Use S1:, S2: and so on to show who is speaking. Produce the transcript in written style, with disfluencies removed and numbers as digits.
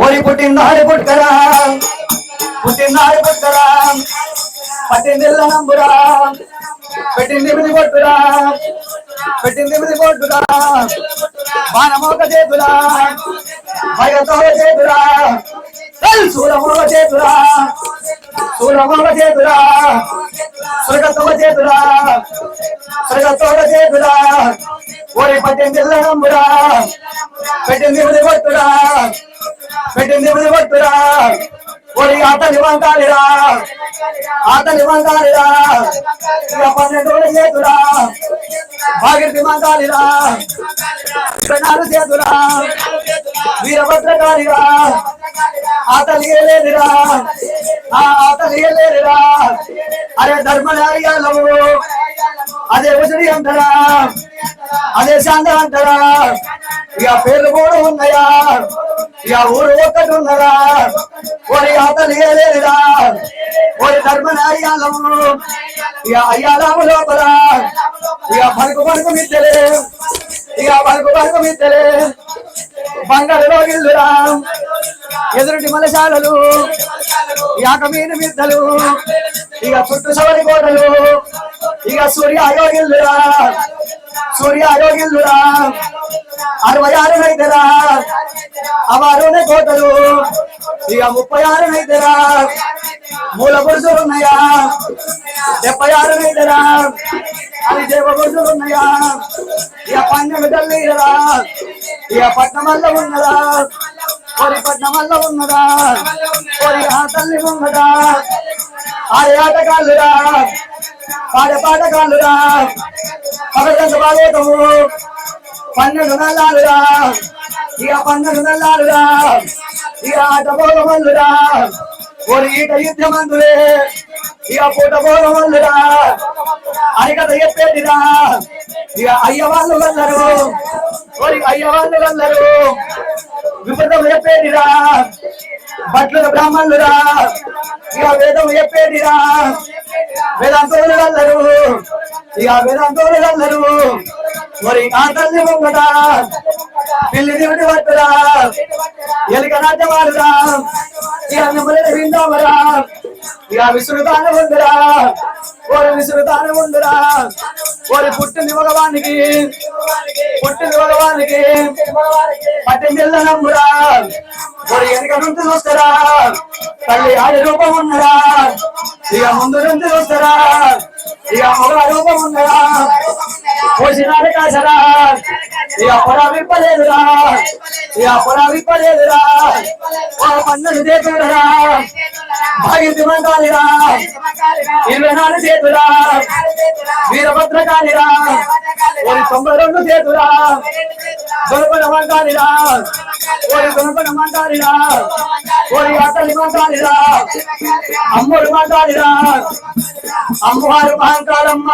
S1: ఓరి పుట్టిందాడి పుట్టరా పుట్టిందాడి పుట్టరా పట్టిందిల్ల నంబురా పెట్టింది మిది కొట్టురా పెట్టింది మిది కొట్టురా బాణమోక చేతురా భయతోక చేతురా సూరమోక చేతురా సూరమోక చేతురా సురగతోక చేతురా సురగతోక చేతురా ఓరి పట్టిందిల్ల నంబురా పెట్టింది మిది కొట్టురా పెట్టింది మిది కొట్టురా ఓరి అతని వంకాలిరా అతని వంకాలిరా ఇక 12 చేతురా భాగీరథి వంకాలిరా ప్రణాలు చేతురా వీరభద్రకాలిరా అతని లేదురా అతని లేదురా అరే ధర్మనార్యాలము అదే ఉసిరి అంటారా అదే శాంత అంటారా ఇక పేర్లు కూడా ఉన్నాయా ఇక ఊరు ఒక్కటి ఉన్నదా ఓరి అతని లేదురా ఓరి ధర్మనార్యాలము ఇక అయ్యాలము లోపల ఇక పలుకు మిద్దలే ఇక పలుకు మిద్దలే బంగారులో ఇల్లురా ఎదురుటి మలశాలలు యాక మీద మిద్దలు ఇక చుట్టూ సవరి కోటలు ఇక సూర్య అయోగిల్లురా సూర్య అయోగిల్లురా 66 నైతేరా అవారునే కోటలు ఇక 36 నైతేరా మూల పురుషులు ఉన్నాయా 76 నైతేరా అది దేవ పురుషులు ఉన్నాయా ఇక 12 తల్లిరా ఇక పట్నమల్ల ఉన్నదా ఓరి పట్నమల్ల ఉన్నదా ఓరి ఆ తల్లి ఉన్నదా ఆడే ఆటగాళ్ళురా ఆడే పాటగాళ్ళురా పగలంత బాగోతము 12 నెలలురా ఇక 12 నెలలురా ఇక ఆట పోగమల్లురా ఓరి ఈట యుద్ధమందులే ఇక పూట పోగమల్లురా అరికత చెప్పేదిరా ఇక అయ్య వాళ్ళు వెళ్ళరు ఓరి అయ్య వాళ్ళు వెళ్ళరు విపదం చెప్పేదిరా భట్ల బ్రాహ్మణులురా ఇక వేదం చెప్పేదిరా వేదాంతోలు వెళ్ళరు ఇక వేదాంతోలు వెళ్ళరు మరి ఆ తల్లి ముంగట పిల్లి దేవుడి పట్టురా ఎలిక నాట్యమాడురా ఇక మిమ్మల్ని విందామరా ఇక విసురుతాన ఉందిరా ఓరి విసురుతాన ఉందిరా ఓరి పుట్టింది మగవానికి పుట్టింది మగవానికి పట్టిందిల్ల నమ్మురా ఓరి వెనుక నుంచి చూస్తారా తల్లి ఆడి రూపం ఉన్నరా ఇక ముందు నుంచి చూస్తారా ఇక మగ రూపం ఉన్నరా పోసినాడు కాసరా ఇక పొర విప్పలేదురా ఇక పొర విప్పలేదురా ఓ 12 చేతులరా భాగీరథి వంకాలిరా 24 చేతురా వీరభద్రకాలిరా ఓరి 92 చేతురా దొరపన వంకాలిరా ఓరి దొరపన వంకాలిరా ఓరి అతలి వంకాలిరా అమ్మోడు వంకాలిరా అమ్మవారు వంకాలమ్మ